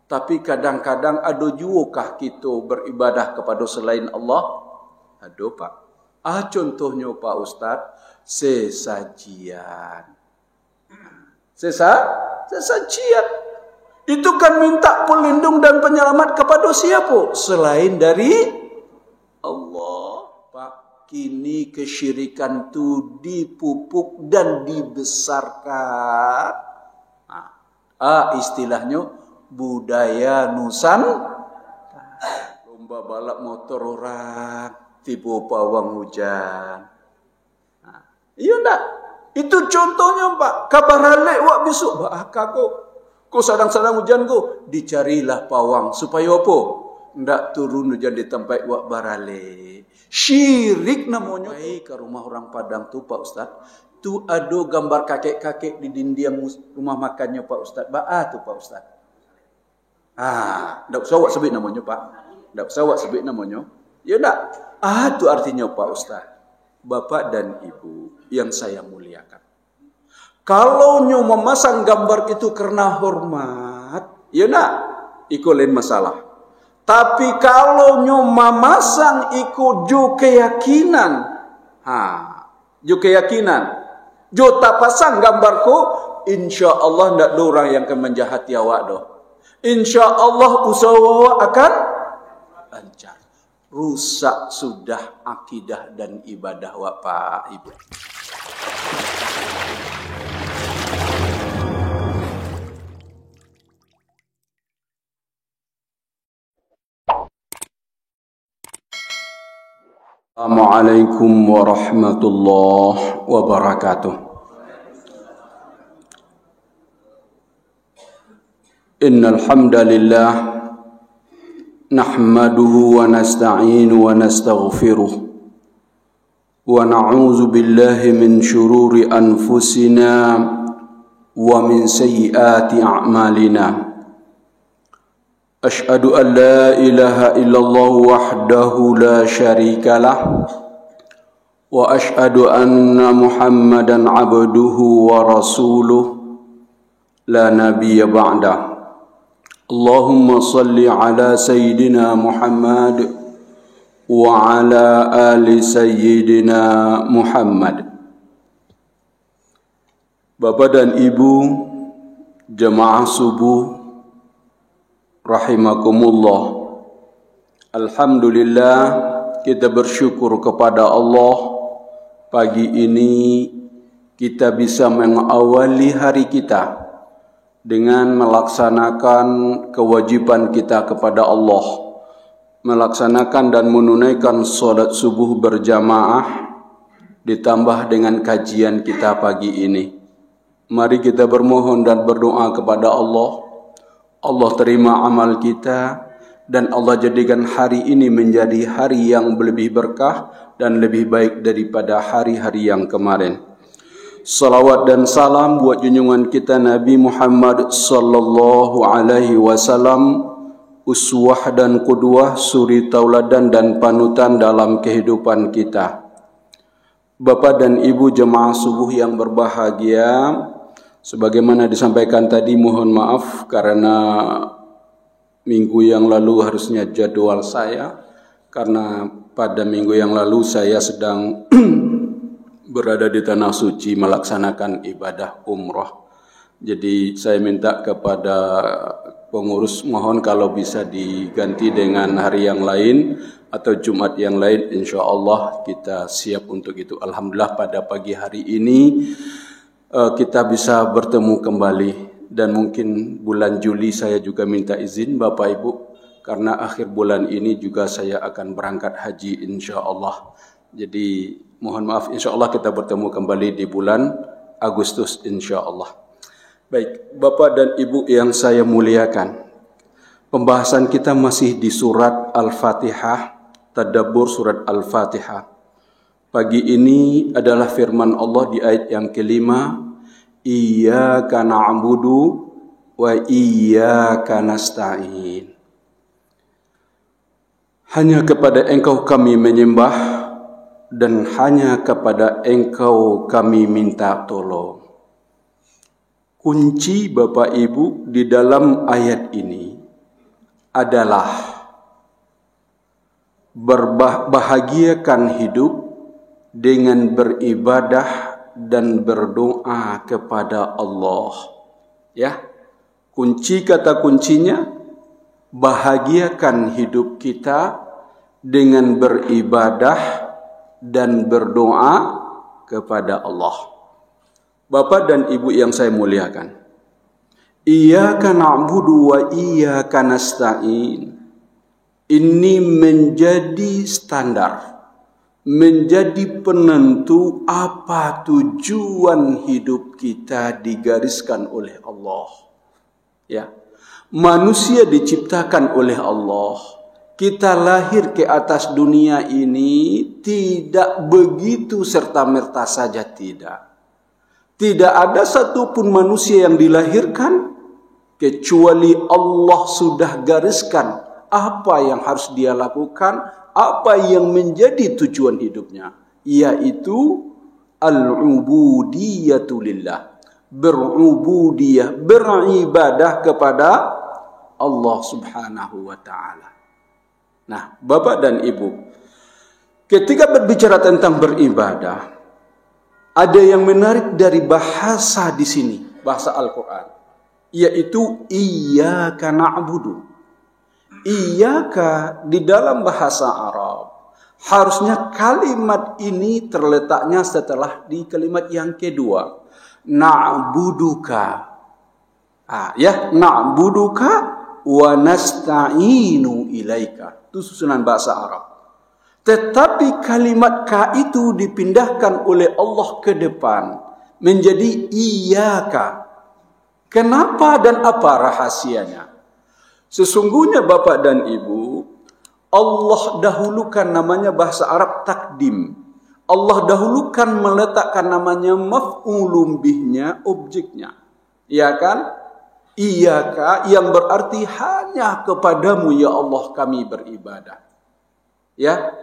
Tapi kadang-kadang ada juga kita beribadah kepada selain Allah? Ada Pak. Contohnya Pak Ustaz, sesajian. Sesajian. Itu kan minta pelindung dan penyelamat kepada siapa? Selain dari Allah. Pak, kini kesyirikan itu dipupuk dan dibesarkan. Istilahnya budaya lomba balap motor orang, tipu pawang hujan. Iya enggak? Itu contohnya Pak. Kabar halik wak besok bakak kok sadang-sadang hujan kok dicarilah pawang supaya apa? Ndak turun hujan di tempat wak barale. Syirik namanya. Ke rumah orang Padang tuh Pak Ustaz, tu ada gambar kakek-kakek di dinding rumah makannya Pak Ustaz. Tuh Pak Ustaz. Ndak usah wak sebut namanya Pak. Ndak usah wak sebut namanya. Ya ndak? Itu artinya Pak Ustaz. Bapak dan Ibu yang saya muliakan. Kalau nyo memasang gambar itu karena hormat, ya ndak? Iku lain masalah. Tapi kalau nyo memasang iku jo keyakinan. Jo keyakinan. Jo tak pasang gambarku, insya Allah ndak ada orang yang akan menjahati awak doh. Insya Allah usaha akan lancar. Rusak sudah akidah dan ibadah Pak Ibu. Assalamualaikum warahmatullahi wabarakatuh. Innal hamdalillah nahmaduhu wa nasta'inu wa nastaghfiruh wa na'udzu billahi min shururi anfusina wa min sayyiati a'malina. Ashhadu an la ilaha illallah wahdahu la syarika lah wa ashhadu anna Muhammadan abduhu wa rasuluh la nabiyya ba'dah. Allahumma salli ala Sayyidina Muhammad wa ala ali Sayyidina Muhammad. Bapak dan Ibu jemaah subuh rahimakumullah. Alhamdulillah, kita bersyukur kepada Allah. Pagi ini kita bisa mengawali hari kita dengan melaksanakan kewajiban kita kepada Allah, melaksanakan dan menunaikan salat subuh berjamaah, ditambah dengan kajian kita pagi ini. Mari kita bermohon dan berdoa kepada Allah. Allah terima amal kita dan Allah jadikan hari ini menjadi hari yang lebih berkah dan lebih baik daripada hari-hari yang kemarin. Salawat dan salam buat junjungan kita Nabi Muhammad sallallahu alaihi wasallam, uswah dan qudwah, suri tauladan dan panutan dalam kehidupan kita. Bapak dan Ibu jemaah subuh yang berbahagia, sebagaimana disampaikan tadi, mohon maaf karena minggu yang lalu harusnya jadwal saya, karena pada minggu yang lalu saya sedang berada di Tanah Suci melaksanakan ibadah umrah. Jadi saya minta kepada pengurus, mohon kalau bisa diganti dengan hari yang lain atau Jumat yang lain, insya Allah kita siap untuk itu. Alhamdulillah pada pagi hari ini kita bisa bertemu kembali. Dan mungkin bulan Juli saya juga minta izin Bapak Ibu, karena akhir bulan ini juga saya akan berangkat haji insya Allah. Jadi mohon maaf, insya Allah kita bertemu kembali di bulan Agustus insya Allah. Baik, Bapak dan Ibu yang saya muliakan, pembahasan kita masih di surat Al-Fatihah, tadabbur surat Al-Fatihah. Pagi ini adalah firman Allah di ayat yang kelima, Iyyaka na'budu wa iyyaka nasta'in. Hanya kepada Engkau kami menyembah dan hanya kepada Engkau kami minta tolong. Kunci Bapak Ibu di dalam ayat ini adalah berbahagiakan hidup dengan beribadah dan berdoa kepada Allah. Ya, kunci kata kuncinya, bahagiakan hidup kita dengan beribadah dan berdoa kepada Allah. Bapak dan Ibu yang saya muliakan, iyyaka na'budu wa iyyaka nasta'in. Ini menjadi standar, menjadi penentu apa tujuan hidup kita digariskan oleh Allah. Ya, manusia diciptakan oleh Allah. Kita lahir ke atas dunia ini tidak begitu serta-merta saja, tidak. Tidak ada satupun manusia yang dilahirkan kecuali Allah sudah gariskan apa yang harus dia lakukan, apa yang menjadi tujuan hidupnya, yaitu al-ubudiyatu lillah, berubudiyah, beribadah kepada Allah Subhanahu wa taala. Nah, Bapak dan Ibu, ketika berbicara tentang beribadah, ada yang menarik dari bahasa di sini, bahasa Al-Qur'an, yaitu iyyaka na'budu. Iyyaka di dalam bahasa Arab, harusnya kalimat ini terletaknya setelah di kalimat yang kedua, na'buduka. Na'buduka wa nasta'inu ilaika. Itu susunan bahasa Arab. Tetapi kalimat ka itu dipindahkan oleh Allah ke depan menjadi iyyaka. Kenapa dan apa rahasianya? Sesungguhnya Bapak dan Ibu, Allah dahulukan namanya bahasa Arab takdim. Allah dahulukan meletakkan namanya maf'ulun bihnya, objeknya. Ya kan? Iyyaka yang berarti hanya kepadamu ya Allah kami beribadah. Ya.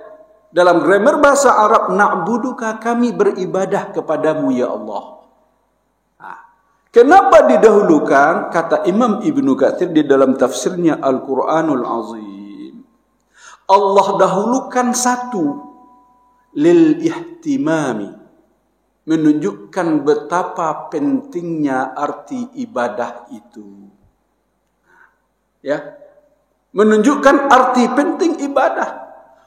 Dalam grammar bahasa Arab, na'buduka, kami beribadah kepadamu ya Allah. Kenapa didahulukan? Kata Imam Ibnu Katsir di dalam tafsirnya Al-Quranul Azim, Allah dahulukan satu, lil ihtimami, menunjukkan betapa pentingnya arti ibadah itu. Ya, menunjukkan arti penting ibadah,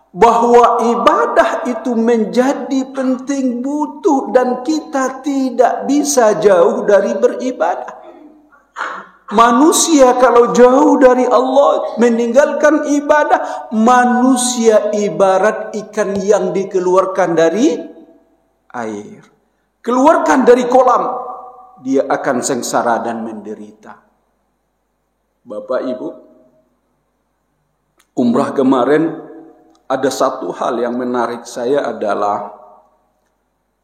bahwa ibadah itu menjadi penting, butuh, dan kita tidak bisa jauh dari beribadah. Manusia kalau jauh dari Allah, meninggalkan ibadah, manusia ibarat ikan yang dikeluarkan dari air, keluarkan dari kolam, dia akan sengsara dan menderita. Bapak Ibu, umrah kemarin ada satu hal yang menarik saya adalah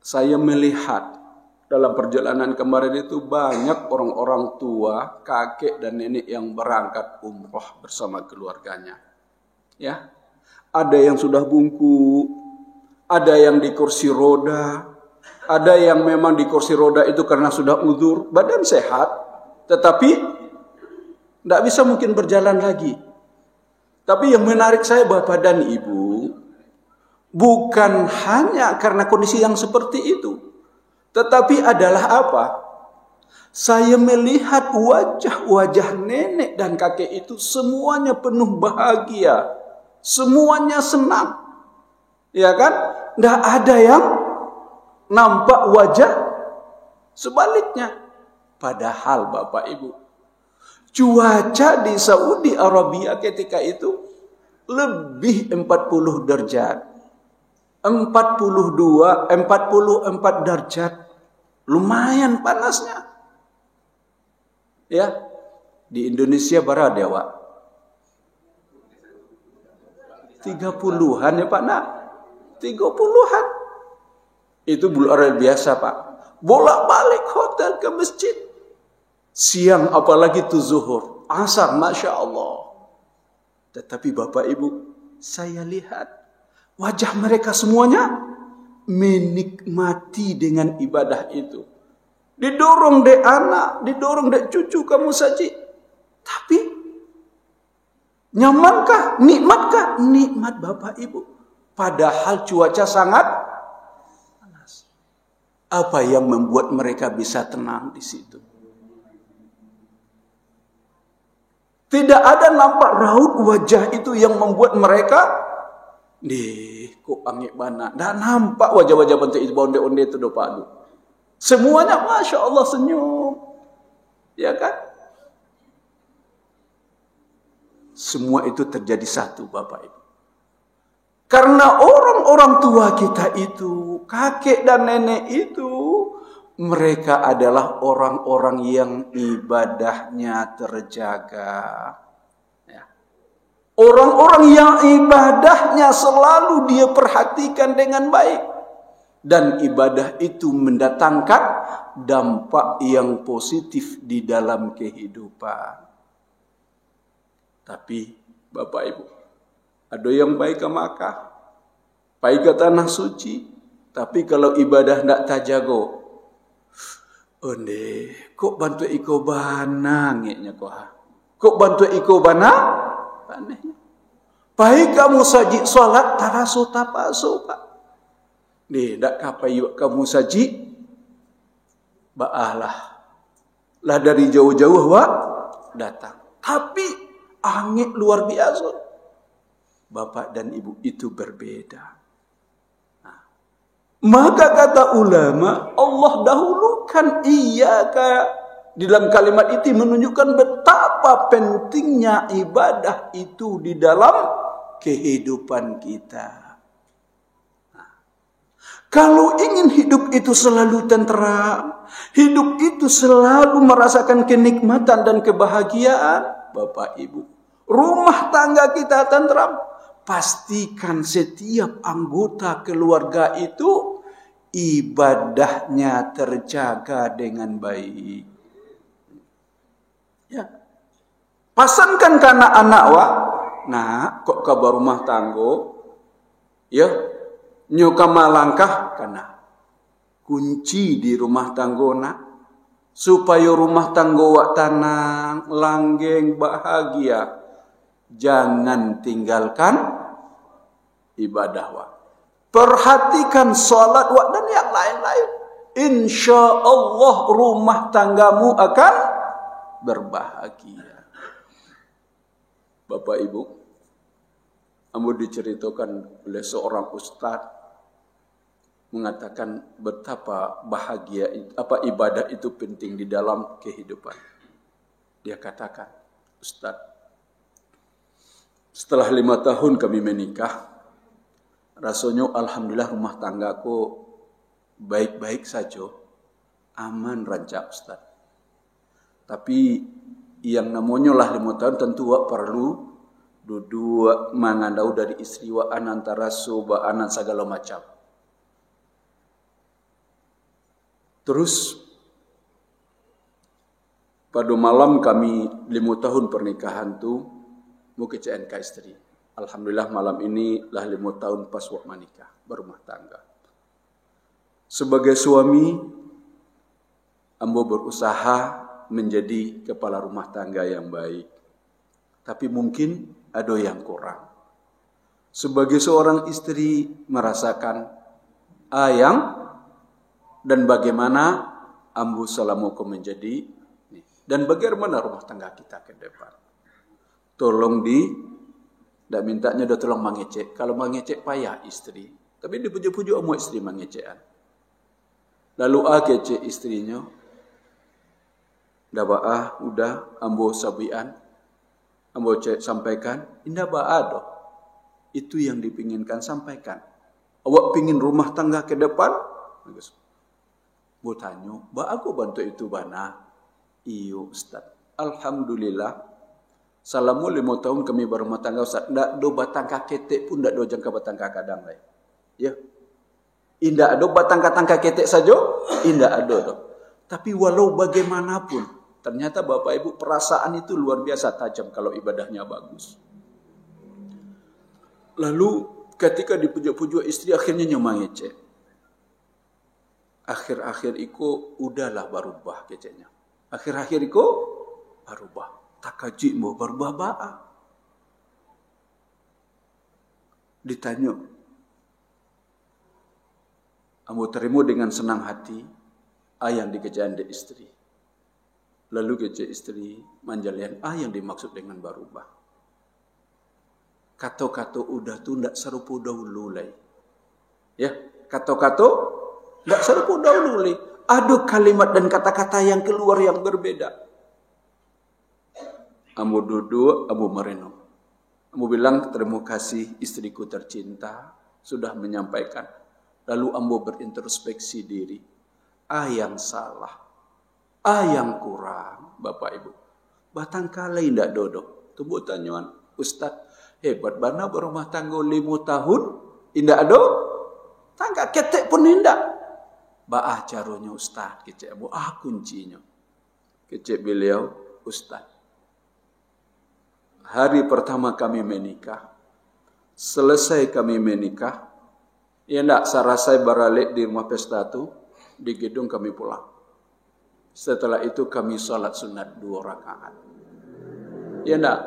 saya melihat dalam perjalanan kemarin itu banyak orang-orang tua, kakek dan nenek yang berangkat umrah bersama keluarganya. Ya, ada yang sudah bungku, ada yang di kursi roda, ada yang memang di kursi roda itu karena sudah uzur, badan sehat, tetapi tidak bisa mungkin berjalan lagi. Tapi yang menarik saya Bapak dan Ibu, bukan hanya karena kondisi yang seperti itu, tetapi adalah apa? Saya melihat wajah-wajah nenek dan kakek itu semuanya penuh bahagia, semuanya senang. Ya kan? Tidak ada yang nampak wajah sebaliknya. Padahal Bapak Ibu, cuaca di Saudi Arabia ketika itu lebih 40 derajat. 44 derajat. Lumayan panasnya. Ya. Di Indonesia berapa ya, Pak? 30-an ya, Pak, nak? 30-an. Itu luar biasa, Pak. Bolak-balik hotel ke masjid. Siang apalagi itu zuhur, asar, Masya Allah. Tetapi Bapak Ibu, saya lihat wajah mereka semuanya menikmati dengan ibadah itu. Didorong dek anak, didorong dek cucu kamu saja. Tapi Nyamankah? Nikmatkah? Nikmat Bapak Ibu. Padahal cuaca sangat panas. Apa yang membuat mereka bisa tenang di situ? Tidak ada nampak raut wajah itu yang membuat mereka kok angin bana. Dah nampak wajah-wajah bentuk itu onde-onde itu do padu. Semuanya Masya Allah senyum. Ya kan? Semua itu terjadi satu Bapak Ibu. Karena orang-orang tua kita itu, kakek dan nenek itu, mereka adalah orang-orang yang ibadahnya terjaga. Ya. Orang-orang yang ibadahnya selalu dia perhatikan dengan baik. Dan ibadah itu mendatangkan dampak yang positif di dalam kehidupan. Tapi Bapak Ibu, ada yang baik ke Makkah, baik ke tanah suci, tapi kalau ibadah tidak terjaga, onde, kok bantu iko bana ngeknya kok bantu iko bana, anehnya. Baik kamu saji salat taraso tapaso pak, dak kapai kamu saji, baalah, lah dari jauh-jauh wa datang, tapi angin luar biasa. Bapak dan Ibu itu berbeda. Nah, maka kata ulama, Allah dahulukan iyyaka di dalam kalimat itu menunjukkan betapa pentingnya ibadah itu di dalam kehidupan kita. Nah, kalau ingin hidup itu selalu tenteram, hidup itu selalu merasakan kenikmatan dan kebahagiaan, Bapak Ibu, rumah tangga kita tenteram, pastikan setiap anggota keluarga itu ibadahnya terjaga dengan baik. Ya. Pasankan kana anak wa, nah kok kabar rumah tanggo, ya nyoka malangkah kana kunci di rumah tanggo nak. Supaya rumah tangga wak tenang, langgeng, bahagia. Jangan tinggalkan ibadah wak. Perhatikan salat wak dan yang lain-lain. Insya Allah rumah tanggamu akan berbahagia. Bapak Ibu, ambo diceritakan oleh seorang ustadz mengatakan betapa bahagia ibadah itu penting di dalam kehidupan. Dia katakan, Ustaz, setelah 5 tahun kami menikah, rasanya alhamdulillah rumah tanggaku baik-baik saja, aman rancak Ustaz. Tapi yang namanya lah 5 tahun tentu perlu duduk mengandau dari istri wa antara sobaan segala macam. Terus pada malam kami 5 tahun pernikahan tu mau ke CNK istri. Alhamdulillah malam ini lah 5 tahun pas wak menikah berumah tangga. Sebagai suami, ambo berusaha menjadi kepala rumah tangga yang baik. Tapi mungkin ada yang kurang. Sebagai seorang istri merasakan yang dan bagaimana ambu salamuku menjadi dan bagaimana rumah tangga kita ke depan. Tolong tidak mintanya dia tolong mengecek. Kalau mengecek payah istri. Tapi dipujuk-pujuk mau istri mengecekan. Lalu kecek istrinya. Dah udah ambo sabian. Ambo cek sampaikan. Indah doh. Itu yang dipinginkan sampaikan. Awak pingin rumah tangga ke depan? Bagus. Bu tanya, aku bantu itu bana? Iyo Ustaz. Alhamdulillah. Salamu 5 tahun kami berumah tangga Ustaz. Ndak do batangka ketek pun ndak do jangka batangka kadang lain. Ya. Indah ada batangka ketek saja, indah ada do. Tapi walau bagaimanapun, ternyata Bapak Ibu perasaan itu luar biasa tajam kalau ibadahnya bagus. Lalu ketika dipujuk-pujuk istri akhirnya nyemangece. Akhir-akhir iku udahlah berubah keceknya. Akhir-akhir iku berubah. Tak kaji mau berubah ba'a. ditanya, ambo terima dengan senang hati yang dikejaan de istri. Lalu kece istri manjalian yang dimaksud dengan berubah. Kata-kata udah tu ndak serupa dahulu lagi. Ya, kata-kata ndak serupa dahulu lagi. Ada kalimat dan kata-kata yang keluar yang berbeda. Ambo duduk, ambo merenung. Ambo bilang, terima kasih istriku tercinta sudah menyampaikan. Lalu ambo berintrospeksi diri. Yang salah, yang kurang, Bapak Ibu. Batangkali ndak dodo. Tunggu tanyaan, Ustaz, hebat bana berumah tangga 5 tahun, indak ada tangga ketek pun indak. Baah caranya Ustaz, kecek abu kuncinya. Kecek beliau, Ustaz. Hari pertama kami menikah, selesai kami menikah, ya ndak sarasai baralik di rumah pesta tu, di gedung kami pulang. Setelah itu kami salat sunat 2 rakaat. Ya ndak,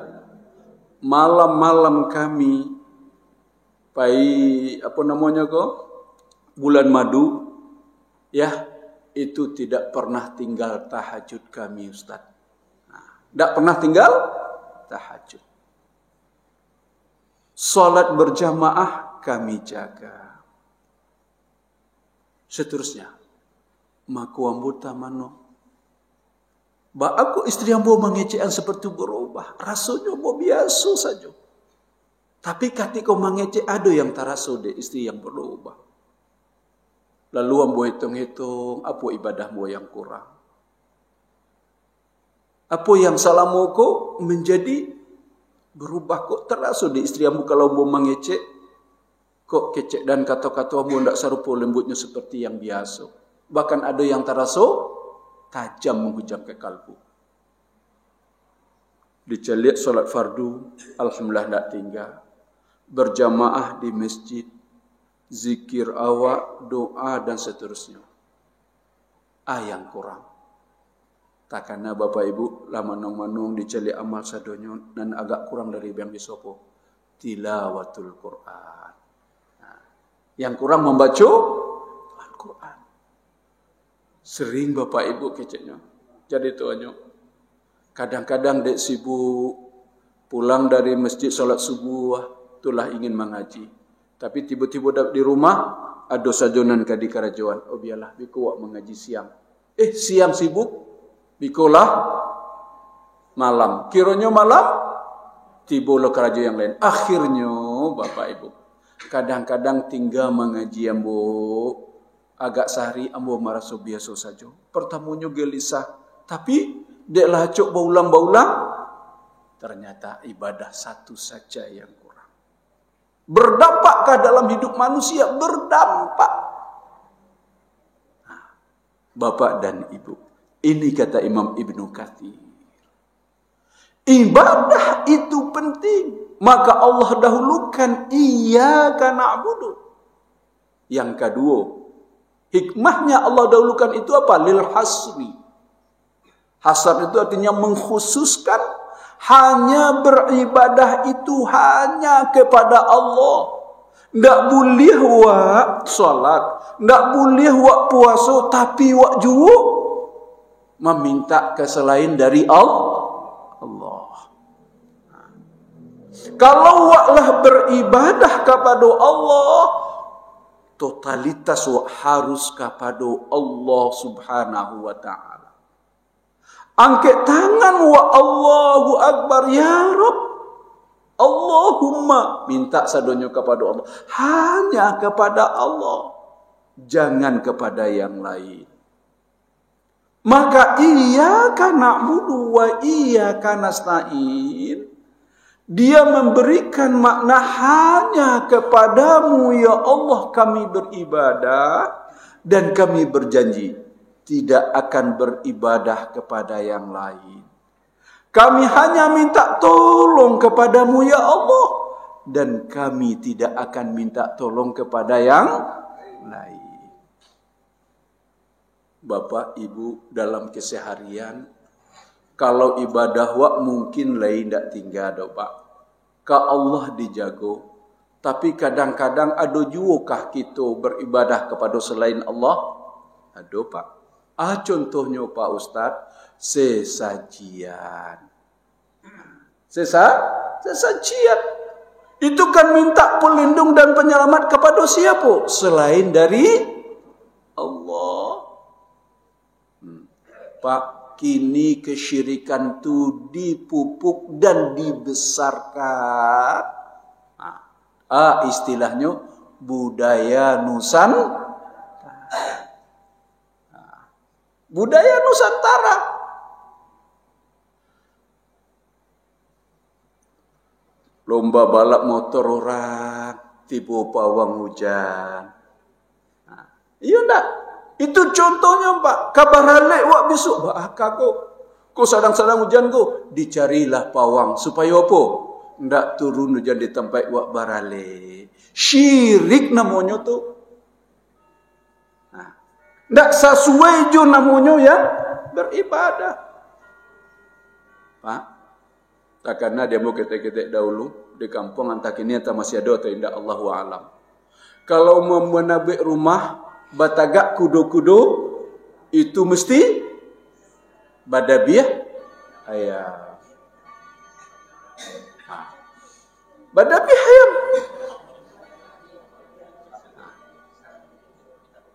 malam-malam kami bulan madu, ya itu tidak pernah tinggal tahajud kami, Ustaz. Tidak pernah tinggal tahajud. Salat berjamaah kami jaga. Seterusnya, maku ambuta mano. Ba aku istri ambo mengecekan seperti berubah. Rasanya ambo biasa saja. Tapi ketika mengecek ada yang terasa de istri yang berubah. Lalu ambo hitung-hitung apa ibadahmu yang kurang. Apa yang salahmu kok menjadi berubah kok terasa di istri ambo kalau ambo mengecek kok kecek dan kata-kata ambo ndak serupa lembutnya seperti yang biasa. Bahkan ada yang terasa tajam menghujam ke kalbu. Diceliak solat fardu, alhamdulillah ndak tinggal. Berjamaah di masjid, zikir awak, doa dan seterusnya. Yang kurang. Takana Bapak Ibu lama manung diceli amal sadonyo dan agak kurang dari yang disopo tilawatul Quran. Yang kurang membaca Al-Quran. Sering Bapak Ibu keceknya. Jadi tuanyo. Kadang-kadang dek sibuk pulang dari masjid salat subuh itulah ingin mengaji. Tapi tiba-tiba di rumah ada sajonan kadi karajuan. Oh biarlah biku wak mengaji siang. Siang sibuk bikolah malam. Kiranya malam tiba lo kerja yang lain. Akhirnya Bapak Ibu kadang-kadang tinggal mengaji ambo agak sehari ambo merasa biasa saja. Pertamunya gelisah. Tapi dek lacuk baulang-baulang ternyata ibadah satu saja yang kurang. Berdampakkah dalam hidup manusia? Berdampak. Bapak dan Ibu. Ini kata Imam Ibnu Katsir. Ibadah itu penting. Maka Allah dahulukan iyyaka na'budu. Yang kedua, hikmahnya Allah dahulukan itu apa? Lil hasri. Hasar itu artinya mengkhususkan. Hanya beribadah itu hanya kepada Allah. Tidak boleh wak salat. Tidak boleh wak puasa. Tapi wak juga meminta ke selain dari Allah. Kalau waklah beribadah kepada Allah, totalitas wak harus kepada Allah Subhanahu wa ta'ala. Angkat tangan wa Allahu Akbar ya Rabb. Allahumma minta sadonyo kepada Allah. Hanya kepada Allah. Jangan kepada yang lain. Maka iyyaka na'budu wa iyyaka nasta'in. Dia memberikan makna hanya kepadamu ya Allah kami beribadah dan kami berjanji tidak akan beribadah kepada yang lain. Kami hanya minta tolong kepadamu ya Allah dan kami tidak akan minta tolong kepada yang lain. Bapak Ibu dalam keseharian kalau ibadah wak mungkin lain tak tinggal do Pak. Ka Allah dijago Tapi kadang-kadang ada juga kita beribadah kepada selain Allah? Ada Pak. Contohnya Pak Ustaz, sesajian. Sesajian. Itu kan minta pelindung dan penyelamat kepada siapa? Selain dari Allah. Pak, kini kesyirikan itu dipupuk dan dibesarkan. Istilahnya budaya budaya Nusantara. Lomba balap motor orang, tipu pawang hujan. Iya enggak? Itu contohnya Pak. Kabar halik wak besok. Kau sadang-sadang hujan kau. Dicarilah pawang. Supaya apa? Ndak turun hujan di tempat wak barale. Syirik namanya tu. Ndak sesuai jo namanya ya beribadah. Pak, takkanlah dia mau ketek-ketek dahulu di kampung entah kini entah masih ada atau tidak, Allahu a'lam. Kalau menabik rumah batagak kudo-kudo itu mesti badabiah ayam. Badabiah ayam.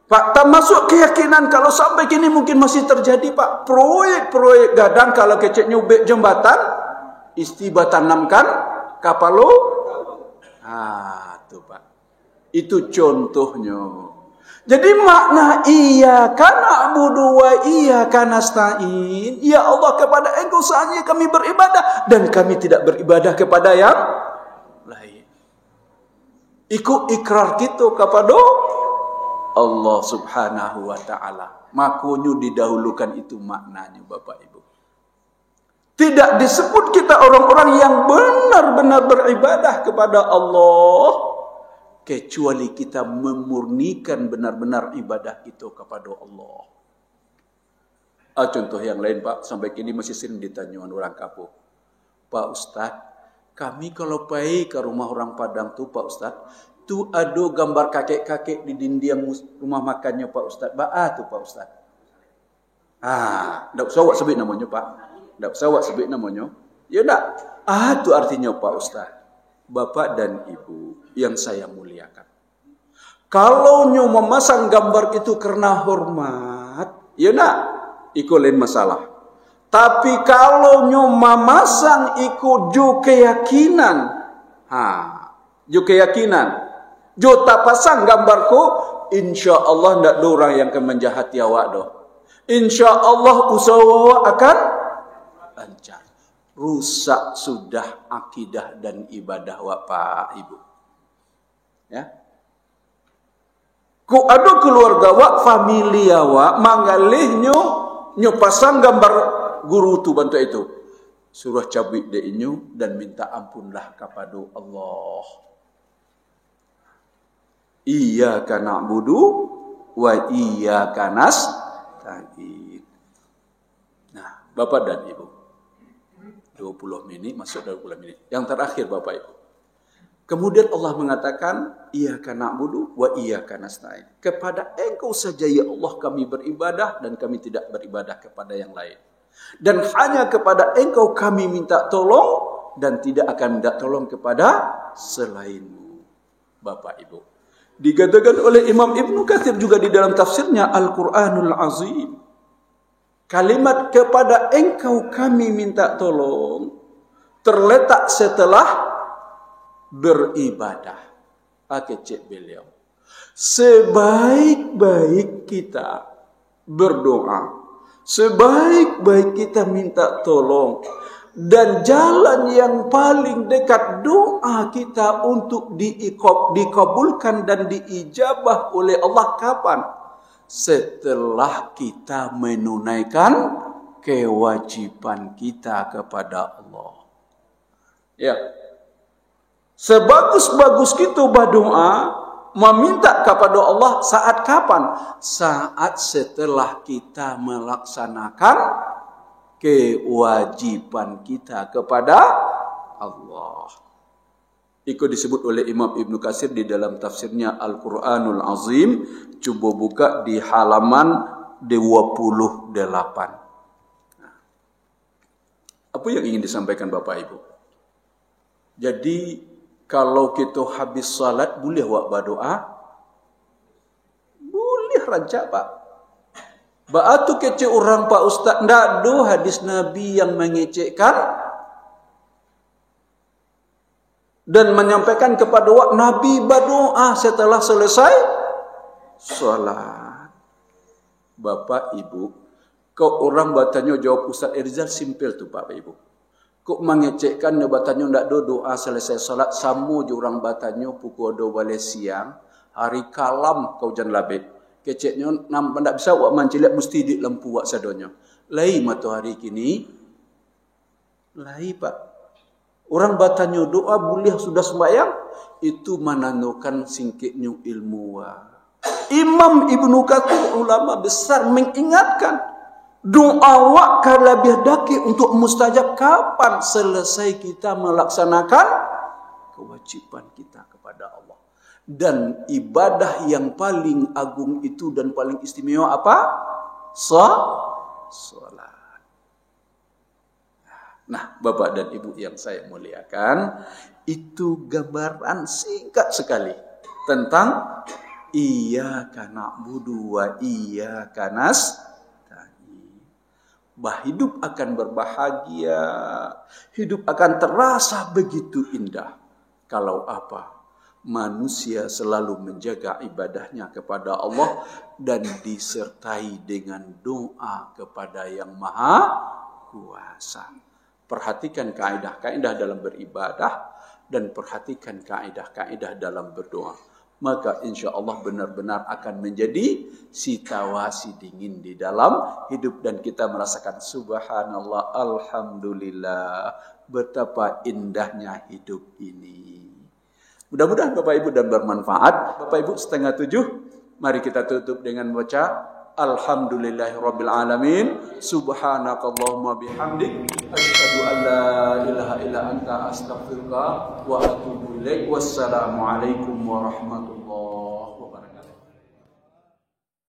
Pak, termasuk keyakinan kalau sampai kini mungkin masih terjadi Pak. Proyek-proyek gadang kalau kecek nyubek jembatan, istibatanamkan kapalo. Tuh Pak. Itu contohnya. Jadi makna iyyaka na'budu wa iyyaka nasta'in. Ya Allah, kepada Engkau sahaja kami beribadah dan kami tidak beribadah kepada yang lain. Ikut ikrar kita kepada Allah Subhanahu wa ta'ala. Makanya didahulukan itu maknanya Bapak Ibu. Tidak disebut kita orang-orang yang benar-benar beribadah kepada Allah kecuali kita memurnikan benar-benar ibadah kita kepada Allah. Contoh yang lain Pak, sampai kini masih sering ditanya orang kampung. Pak Ustaz, kami kalau pergi ke rumah orang Padang tuh Pak Ustaz, tu ada gambar kakek-kakek di dinding rumah makannya Pak Ustaz. Tuh Pak Ustaz. Tak usah awak sebut namanya Pak. Tak usah awak sebut namanya. Ya tak? Tu artinya Pak Ustaz. Bapak dan Ibu yang saya muliakan. Kalau nyo memasang gambar itu karena hormat, ya tak? Iku lain masalah. Tapi kalau nyo memasang iku jo keyakinan. Jo keyakinan. Jo tak pasang gambarku, insya Allah tidak ada orang yang akan menjahati awak doh. Insya Allah usaha awak akan lancar. Rusak sudah akidah dan ibadah awak Pak Ibu. Ya. Ku ada keluarga awak, famili awak, mangalih nyo pasang gambar guru tu bantu itu. Suruh cabut de inyo dan minta ampunlah kepada Allah. Iyyaka na'budu wa iyyaka nasta'in. Nah, Bapak dan Ibu. 20 menit masuk 20 menit. Yang terakhir Bapak Ibu. Kemudian Allah mengatakan, iyyaka na'budu wa iyyaka nasta'in. Kepada Engkau saja ya Allah kami beribadah dan kami tidak beribadah kepada yang lain. Dan hanya kepada Engkau kami minta tolong dan tidak akan minta tolong kepada selainmu. Bapak Ibu. Dikatakan oleh Imam Ibnu Katsir juga di dalam tafsirnya Al-Quranul Azim. Kalimat kepada Engkau kami minta tolong terletak setelah beribadah. Kecek beliau. Sebaik-baik kita berdoa, sebaik-baik kita minta tolong, dan jalan yang paling dekat doa kita untuk dikabulkan dan diijabah oleh Allah kapan? Setelah kita menunaikan kewajiban kita kepada Allah. Ya. Sebagus-bagus kita berdoa, meminta kepada Allah saat kapan? Saat setelah kita melaksanakan kewajiban kita kepada Allah. Itu disebut oleh Imam Ibnu Katsir di dalam tafsirnya Al-Quranul Azim. Coba buka di halaman 28. Apa yang ingin disampaikan Bapak Ibu? Jadi kalau kita habis salat boleh buat berdoa? Boleh rancak Pak. Ba'atu kece orang Pak Ustaz, ndak do hadis Nabi yang mengecekkan dan menyampaikan kepada Nabi berdoa setelah selesai salat. Bapak Ibu, kau orang bertanya jawab Ustaz Irzal simpel tu Bapak Ibu. Kau mengecekkan dia bertanya ndak do doa selesai salat, sama je orang bertanya pukul 12 siang, hari kalam kau jan labik. Keceknya ndak bisa wak mancilat mesti di lampu wak sadonya. Lai matahari kini. Lai Pak. Orang bertanya doa boleh sudah sembahyang, itu menandakan singkitnya ilmu. Imam Ibnu Katsir ulama besar mengingatkan doa wak lebih daki untuk mustajab kapan selesai kita melaksanakan kewajiban kita kepada Allah. Dan ibadah yang paling agung itu dan paling istimewa apa? Salat. Nah, Bapak dan Ibu yang saya muliakan, itu gambaran singkat sekali tentang iyyaka na'budu wa iyyaka nasta'in. Hidup akan berbahagia, hidup akan terasa begitu indah kalau apa? Manusia selalu menjaga ibadahnya kepada Allah dan disertai dengan doa kepada Yang Maha Kuasa. Perhatikan kaidah-kaidah dalam beribadah dan perhatikan kaidah-kaidah dalam berdoa. Maka insya Allah benar-benar akan menjadi situasi dingin di dalam hidup dan kita merasakan subhanallah, alhamdulillah, betapa indahnya hidup ini. Mudah-mudahan Bapak Ibu dan bermanfaat. Bapak Ibu 6:30, mari kita tutup dengan baca Alhamdulillahirabbil alamin. Subhanakallahumma bihamdik asyhadu an la ilaha illa anta astaghfiruka wa atubu ilaik. Wassalamualaikum warahmatullahi